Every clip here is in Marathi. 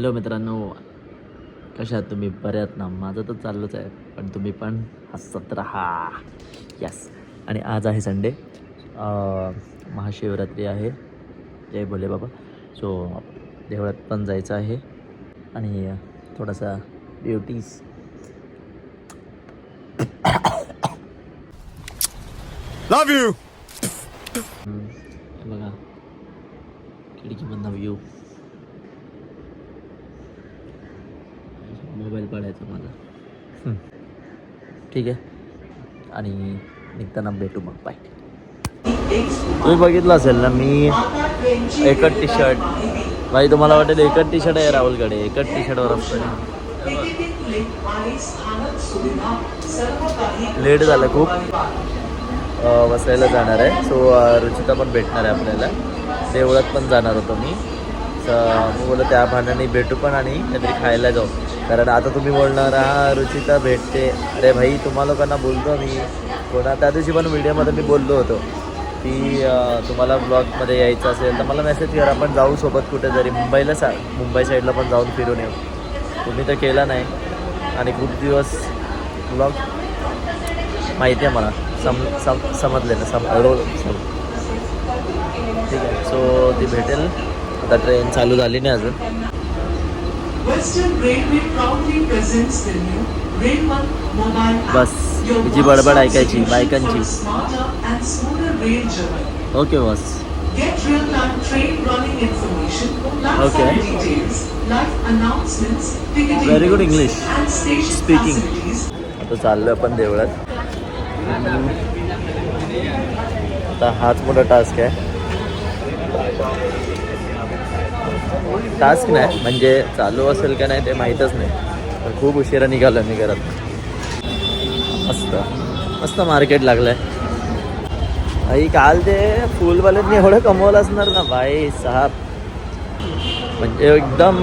हॅलो मित्रांनो, कशा आहात तुम्ही? बऱ्यात ना? माझं तर चाललंच आहे, पण तुम्ही पण हसत राहा. यस. आणि आज आहे संडे, महाशिवरात्री आहे. जय भोले बाबा. सो देवळात पण जायचं आहे आणि थोडासा ड्युटीज. Love you. बघा खिडकीमधनं व्ह्यू. मोबाईल पडायचा माझा. ठीक आहे, आणि निघताना भेटू मग. बाय. तुम्ही बघितलं असेल ना, मी एकच टी शर्ट. भाई तुम्हाला वाटेल एकच टी शर्ट आहे राहुलकडे, एकच टी शर्टवर असतं. लेट झालं खूप, बसायला जाणार आहे. सो रुचिता पण भेटणार आहे आपल्याला. देवळात पण जाणार होतो मी. मग बोललं त्या भांडणी भेटू पण आणि काहीतरी खायला जाऊ. कारण आता तुम्ही बोलणार हा रुचिता भेटते. अरे भाई, तुम्हा लोकांना बोलतो मी. कोणा त्या दिवशी पण व्हिडिओमध्ये मी बोललो होतो की तुम्हाला ब्लॉगमध्ये यायचं असेल तर मला मेसेज करा, आपण जाऊ सोबत कुठेतरी मुंबईला. मुंबई साईडला पण जाऊन फिरून येऊ. तुम्ही तर केला नाही आणि खूप दिवस ब्लॉग माहिती आहे मला. समजले ना? ठीक आहे. सो ती भेटेल. आता ट्रेन चालू झाली नाही अजून. बस तिची बडबड ऐकायची बायकांची. ओके बस. Okay, very good English speaking. आता चाललो आपण देवळात. आता हाच मोठा टास्क आहे. टास्क नाही म्हणजे चालू असेल का नाही ते माहीतच नाही, पण खूप उशिरा निघालो मी घरात. मस्त मस्त मार्केट लागलं आहे. आई काल ते फुलवाल्यांनी एवढं कमवलं असणार ना भाई साहब, म्हणजे एकदम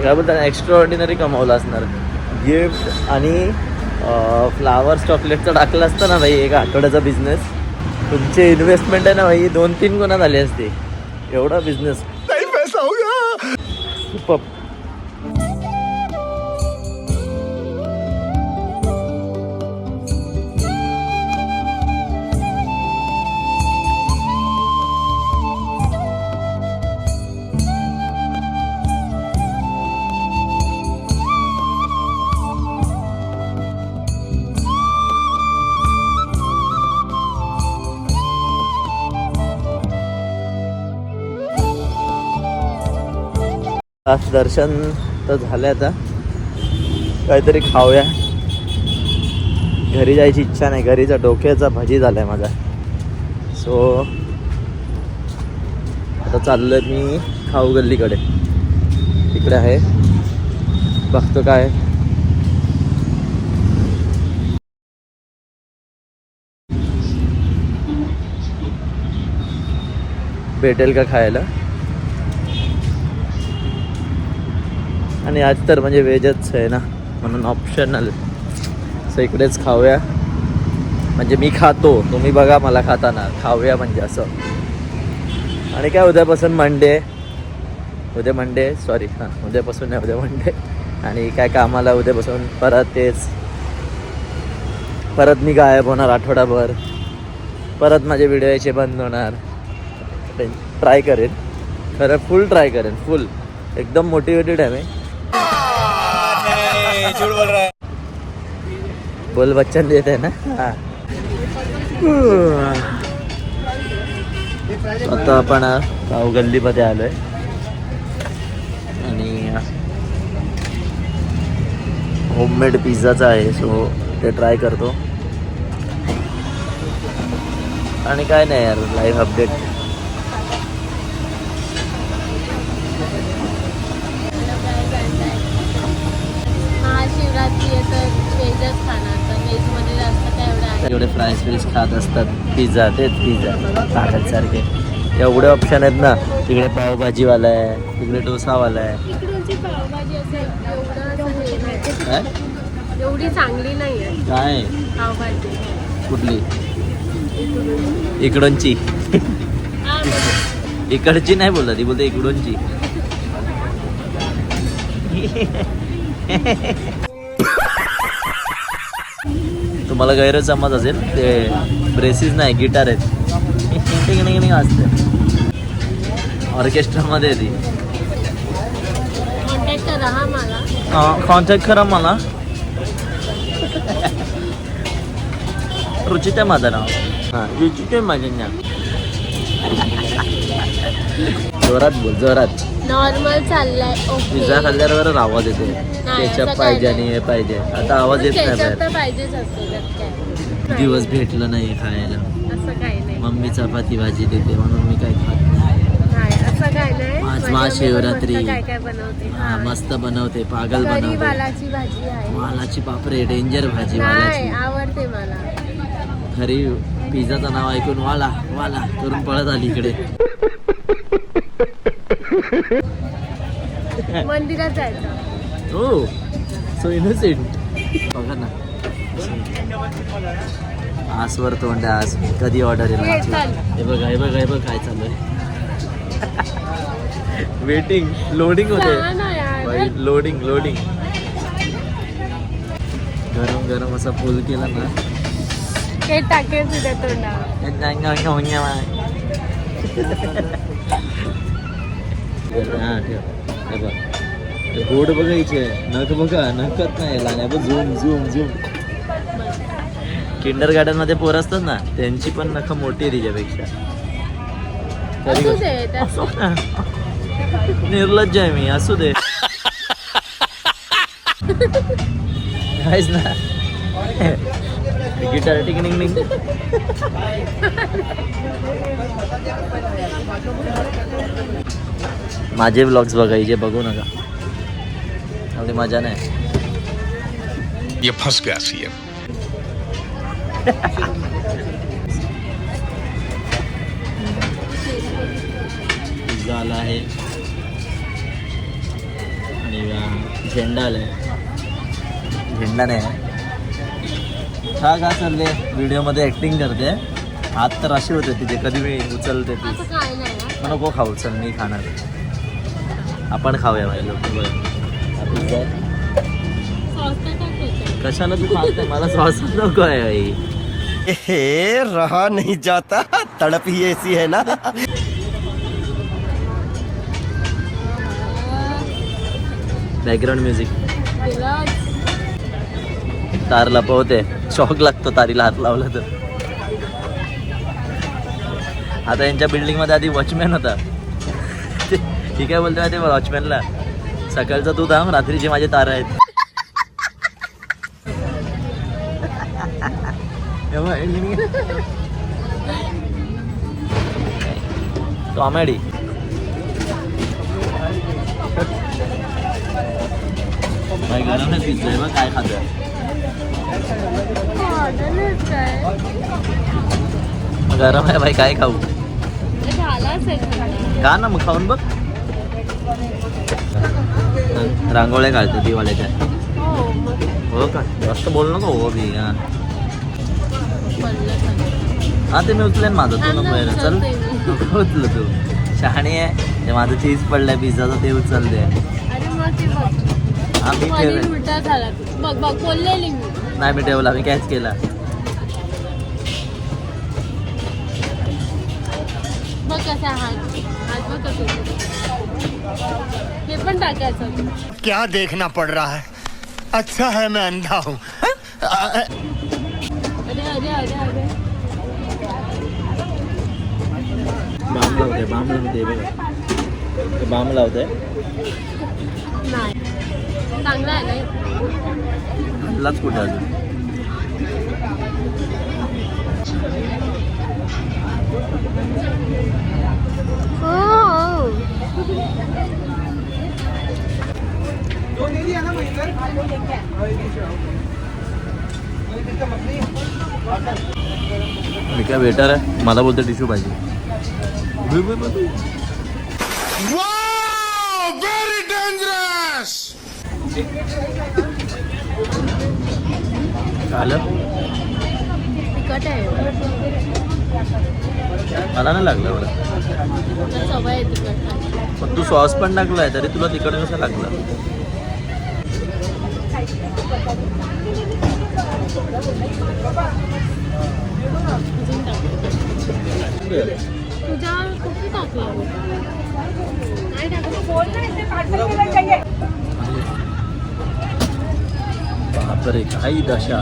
काय बोलतात एक्स्ट्रा ऑर्डिनरी कमवलं असणार. गिफ्ट आणि फ्लावर्स चॉकलेटचं टाकलं असतं ना भाई, एक आठवड्याचा बिझनेस. तुमची इन्व्हेस्टमेंट आहे ना भाई 2-3 गुणा झाली असते. एवढा बिझनेस सुपर. दर्शन तर झालं, आता काहीतरी खाऊया. घरी जायची इच्छा नाही, घरीचा डोक्याचा भजी झालाय माझा. सो आता चाललोय मी खाऊ गल्लीकडे. तिकडे आहे, बघतो काय भेटेल का खायला. आणि आज तर म्हणजे व्हेजच आहे ना, म्हणून ऑप्शनल. सो इकडेच खाऊया. म्हणजे मी खातो, तुम्ही बघा मला खाताना. खाऊया म्हणजे असं. आणि काय उद्यापासून मंडे. उद्या मंडे, सॉरी हां, उद्यापासून नाही, उद्या मंडे. आणि काय कामाला उद्यापासून परत तेच. परत मी गायब होणार आठवडाभर. परत माझे व्हिडिओ याचे बंद होणार. ट्राय करेन, खरं फुल ट्राय करेन, फुल एकदम मोटिवेटेड आहे मी. झूठ बोल रहा है. बोल बच्चन देते है ना. हाँ. आता आपण गाव गल्लीमध्ये आलोय आणि होममेड पिझ्झाचा आहे. सो ते ट्राय करतो. आणि काय नाही यार, लाईव्ह अपडेट. एवढे फ्राईज फ्रीज खात असतात. पिझ्झा, तेच पिझ्झा पागलसारखे. एवढे ऑप्शन आहेत ना. तिकडे पावभाजीवाला आहे, तिकडे डोसावाला आहे. एवढी चांगली नाही आहे काय पावभाजी. कुठली? इकडूनची. इकडची नाही बोलत ती, बोलते इकडूनची. तुम्हाला गैरसमज असेल, ते ब्रेसिस नाही गिटार आहेत. असते ऑर्केस्ट्रामध्ये ती. कॉन्टॅक्ट करा हा मला. कॉन्टॅक्ट करा मला. रुचिता माझं नाव. हां रुचिता माझं नाव. जोरात बोल, जोरात. नॉर्मल चाललाय. पिझ्झा खाल्ल्यावर आवाज येतो. केचप पाहिजे आणि हे पाहिजे. आता आवाज येत नाही केचप तर बाहेर. पाहिजेच असतो त्यात काय. दिवस भेटलं नाही खायला. असं काही नाही. मम्मी चपाती भाजी देते म्हणून मी काय खात नाही. नाही असं काय नाही. आज माझी मम्मी पण महाशिवरात्री. मस्त काय काय बनवते. हा मस्त बनवते, पागल कढी बनवते. वालाची भाजी आहे. वालाची बापरे, डेंजर भाजी नाही वालाची. आवडते मला. खरी पिझ्झाचं नाव ऐकून वाला वाला करून पळत आली इकडे. मंदिरात जायचं. हो सो इनोसेंट. बघा ना आसवर तोंड आहे आज. कधी ऑर्डर येईल ये, आजची? चल. हे बघा हे बघा हे बघ काय चालू आहे. वेटिंग लोडिंग जा होते. ना यार. Loading loading. गरम गरम असा फुल केला ना. हे टाकेल तुझ्या तोंडावर. हा ठेव. हे बघ ते बोर्ड बघायचे. नख बघा, नखत नाही लाण्या बघ. Zoom zoom zoom. Kinder garden मध्ये पोर असतात ना, त्यांची पण नख मोठी आहे तिच्यापेक्षा. असू दे त्यात. असो ना. निर्लज्ज आहे मी, असू दे. काहीच ना. गिटार टिकनिंग निंग. माझे व्लॉग्स बघायचे, बघू नका. एवढी मजा नाही. ये फंस गया सीएम. पिझ्झा आला आहे आणि झेंडा आलाय. झेंडा नाही हा का चालले. व्हिडिओमध्ये ॲक्टिंग करते. हात तर असे होते तिथे, कधी मी उचलते ती. असं काय नाही हा. नको खाऊ, चल मी खाणार. आपण खाऊया भाई लोक. पिझ्झा सॉस तर टाक त्याच्यात. कशाला तू खात नाही? मला सॉस नको आहे भाई. हे रहा नहीं जाता, तड़प ही ऐसी है ना. Background music. दिलाच. तार लपवते. शॉक लागतो तारीला हात लावला तर. आता यांच्या बिल्डिंगमध्ये आधी वॉचमॅन होता. ठीक आहे बोलते माहिती वॉचमॅनला, सकाळचं तू थांब, रात्रीचे माझे तार आहेत. कॉमेडी. काय गरम आहे पिझ्झा आहे बघ. काय खातं काय गरम आहे भाई, काय खाऊ? झालाच आहे. का ना मग खाऊन बघ. रांगोळ्या काढते दिवाळीच्या. हो मग हो का? जास्त बोल नको हो मी. हा पडलं. हा ते मी उचलेन माझं. तू नको यायला. चल नको उचल तू. शहाणी आहे. ते माझं चीज पडलंय पिझ्झाचं, ते उचल दे. अरे मग ते बघ. हा मी पनीर ठेवेन. उलटा झाला. बघ बघ बोललेली मी. नाही मी ठेवला, मी कॅच केला. बघ कसा हात. हात बघ कसं. हे पण टाकायचं. क्या देखना पड़ रहा है. अच्छा है मैं अंधा हूँ. अरे अरे अरे अरे. बाम लावते, बाम लावते बघा. ते बाम लावते. नाही चांगला आहे नाही. लाच कुठे अजून. हो मी काय वेटर आहे? मला बोलतो टिश्यू पाहिजे. Wow, very dangerous. आलं तिखट आहे. मला नाही लागलं एवढं. सवय आहे तिखट. पण तू सॉस पण टाकलाय तरी तुला तिखट कसं लागलं? अजून टाक. तुझ्यावर कुठे टाकलं? नाही टाकलं. बापरे काही दशा.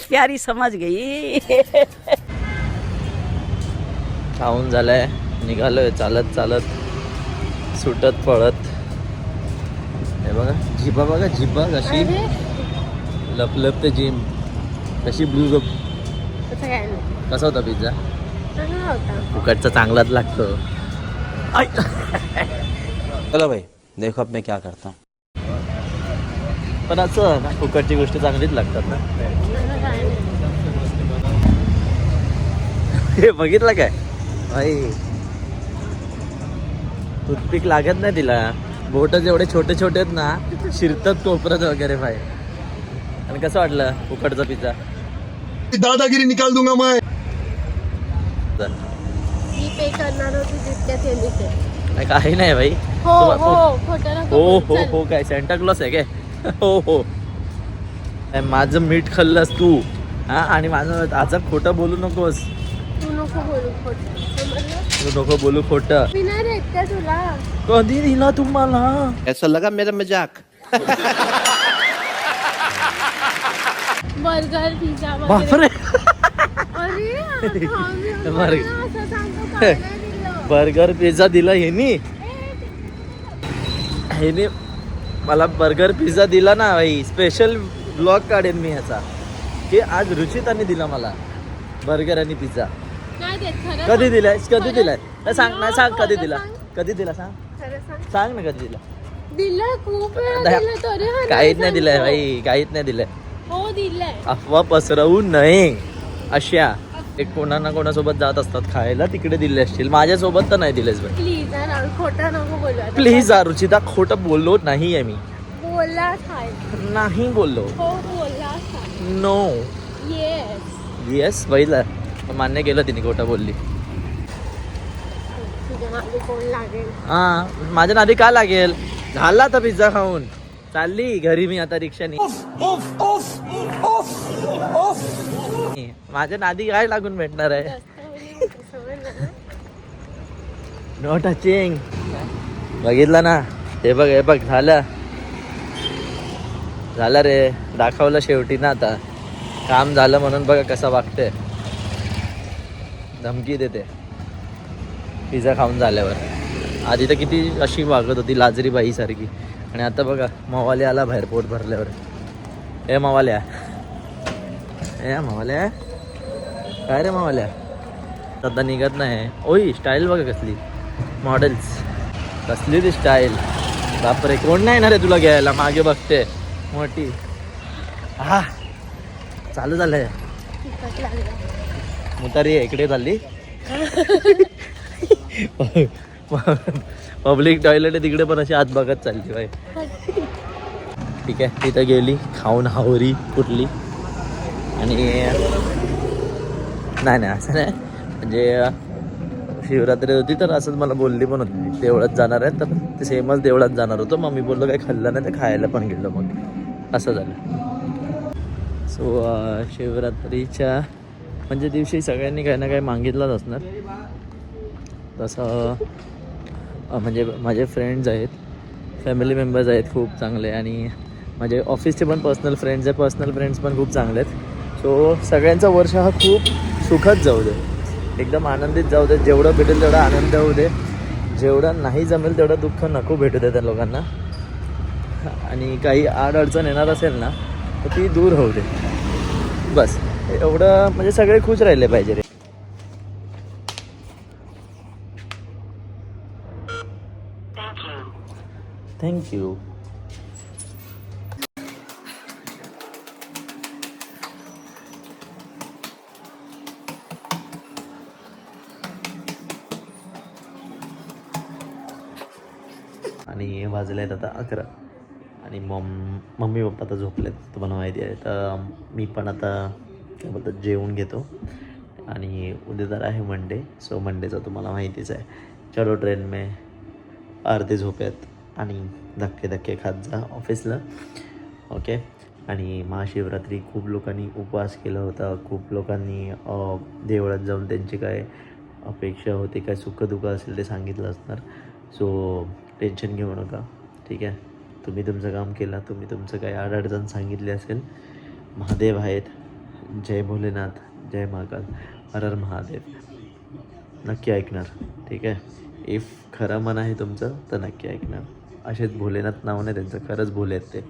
प्यारी समझ गई. खाऊन झालंय, निघालोय चालत चालत, सुटत पळत. हे बघा जिभा, बघा जिभा कशी अरे, लपलपते जिम कशी ब्लू. तसं काय नाही. कसा होता पिझ्झा? चांगला होता. फुकटचा चांगलाच लागतो. चलो भाई देखो अब मैं क्या करता हूँ. पण असं ना, फुकटची गोष्टी चांगलीच लागतात ना. तसं काय नाही. हे बघितलं काय भाई, टूथपिक लागत नाही तिला. बोट जेवढे छोटे छोटे आहेत ना, शिरतात कोपऱ्यात वगैरे भाई. आणि कसं वाटलं फुकटचा पिझ्झा? दादागिरी निकाल दूंगा मैं. मी पे करणार होती तितक्यात यांनी ते. नाही काही नाही भाई. हो हो खोटं नको हो बोलू. हो चल. हो काय सेंटा क्लॉस आहे काय? हो हो. नाही, माझं मीठ खाल्लंस तू हा, आणि माझं आज खोटं बोलू नकोस. तू नको बोलू खोटं. समजलं? तू नको बोलू खोटं. मी नाही देत का तुला? कधी दिला तुम्हाला? ऐसा लगा मेरा मजाक. बर्गर पिझ्झा वगैरे. बापरे. अरे आता आम्ही बर्गर. असं सांगतो काय नाही दिलं. बर्गर पिझ्झा दिला ह्यानी मला. बर्गर पिझ्झा दिला ना भाई, स्पेशल ब्लॉग काढेन मी ह्याचा, की आज रुचिताने दिला मला बर्गर आणि पिझ्झा. नाही देत खरं कधी सांग. दिलाय? कधी खरं- दिलाय? नाही सांग, नाही सांग कधी खरं दिला. सांग. कधी दिला सांग. खरं सांग. सांग ना कधी दिला. दिलं खूप वेळा दिलं तरी हा काहीच नाही सांगतो. दिलंय भाई, काहीच नाही दिलंय. हो दिलंय. अफवा पसरवू नये अशा. एक कोणा ना कोणासोबत जात असतात खायला, तिकडे दिले असतील. माझ्यासोबत तर नाही दिलेस भाई. प्लीज राहुल खोटं नको बोलू आता. प्लीज रुचिता, खोटं बोललो नाही आहे मी. बोलला काय? नाही बोललो. हो बोलला काय? नो. येस. येस पहिलं मान्य केलं तिने, खोटं बोलली. तुझ्या मागे कोण लागेल? हा, माझ्या नादी का लागेल? झाला आता पिझ्झा खाऊन, चालली घरी मी आता रिक्षाने. माझ्या नादी काय लागून भेटणार आहे? रस्त्यावरून समजलं ना? No touching. बघितलं ना, हे बघ हे बघ, झालं झालं रे, दाखवलं शेवटी ना. आता काम झालं म्हणून बघा कसं वागते, धमकी देते पिझ्झा खाऊन झाल्यावर. आधी तर किती अशी वागत होती लाजरी बाईसारखी, आणि आता बघा मवाले आला बाहेर पोट भरल्यावर. ए मवाल्या, ए मवाल्या, काय रे मवाल्या? आता निघत नाही. ओय स्टाईल बघा कसली, मॉडेल्स कसली ती स्टाईल. बापरे, कोण नाही ना रे तुला घ्यायला? मागे बघते मोठी. हा चालू झालंय. तिखट लागलं. मुतारी इकडे चालली. पब्लिक टॉयलेट आहे तिकडे, पण अशी आत बघत चालली बाई. ठीक आहे, तिथं गेली, खाऊन हावरी कुठली. आणि नाही नाही असं नाही, म्हणजे शिवरात्री होती तर असंच मला बोलली पण होती, देवळात जाणार आहे तर ते सेमच देवळात जाणार होतो. मग मी बोललो काही खाल्लं नाही तर खायला पण गेलो, मग असं झालं. सो शिवरात्रीच्या म्हणजे दिवशी सगळ्यांनी काही ना काही मागितलंच असणार. तसं म्हणजे माझे फ्रेंड्स आहेत, फॅमिली मेंबर्स आहेत खूप चांगले, आणि माझे ऑफिसचे पण पर्सनल फ्रेंड्स आहेत, पर्सनल फ्रेंड्स पण खूप चांगले आहेत. सो सगळ्यांचा वर्ष हा खूप सुखद जाऊ दे, एकदम आनंदित जाऊ दे. जेवढं भेटेल तेवढा आनंद होऊ दे, जेवढं नाही जमेल तेवढं दुःख नको भेटू दे त्या लोकांना. आणि काही अडचण येणार असेल ना तर ती दूर होऊ दे, बस एवढं. म्हणजे सगळे खुश राहिले पाहिजे रे. थँक्यू. आणि वाजले आहेत आता 11, आणि मम्मी पप्पा आता झोपलेत, तुम्हाला माहिती आहे. तर मी पण आता काय बोलतात जेवून घेतो. आणि उद्या तर आहे मंडे, सो मंडेचं तुम्हाला माहितीच आहे. चलो ट्रेन में अर्धे झोपेत आणि धक्के धक्के खात जा ऑफिसला. ओके. आणि महाशिवरात्री खूप लोकांनी उपवास केला होता. खूप लोकांनी देवळात जाऊन त्यांची काय अपेक्षा होती, काय सुखदुःख असेल ते सांगितलं असणार. सो टेन्शन घेऊ नका, ठीक आहे. तुम्ही तुमचं काम केलं, तुम्ही तुमचं काही अडचण सांगितली असेल. महादेव आहेत. जय भोलेनाथ, जय महाकाल, हर हर महादेव. नक्की ऐकणार, ठीक आहे. इफ खरं मन आहे तुमचं तर नक्की ऐकणार. असेच भोलेनाथ नाव नाही त्यांचं, खरंच भोले आहेत ते,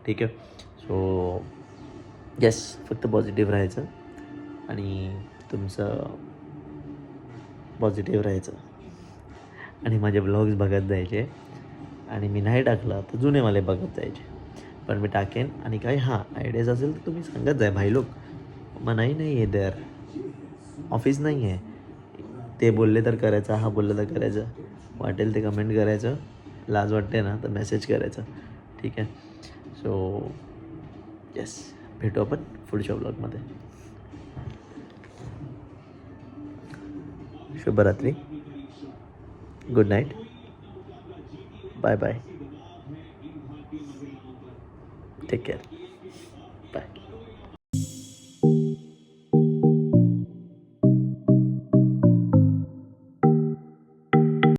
ठीक आहे. सो येस, फक्त पॉझिटिव्ह राहायचं आणि तुमचं पॉझिटिव्ह राहायचं आणि माझे ब्लॉग्स बघत जायचे. आणि मी नाही टाकला तर जुनेवाले बघत जायचे, पण मी टाकेन. आणि काही आयडियाज असेल तर तुम्ही सांगत जाय. भाई लोक मनाई नाही आहे, दर ऑफिस नाही आहे. ते बोलले तर करायचं, हा बोललं तर करायचं. वाटेल ते कमेंट करायचं. लाज वाटते ना तर मेसेज करायचं, ठीक आहे. सो येस, भेटू आपण पुढच्या ब्लॉगमध्ये. शुभरात्री, good night, bye bye, take care.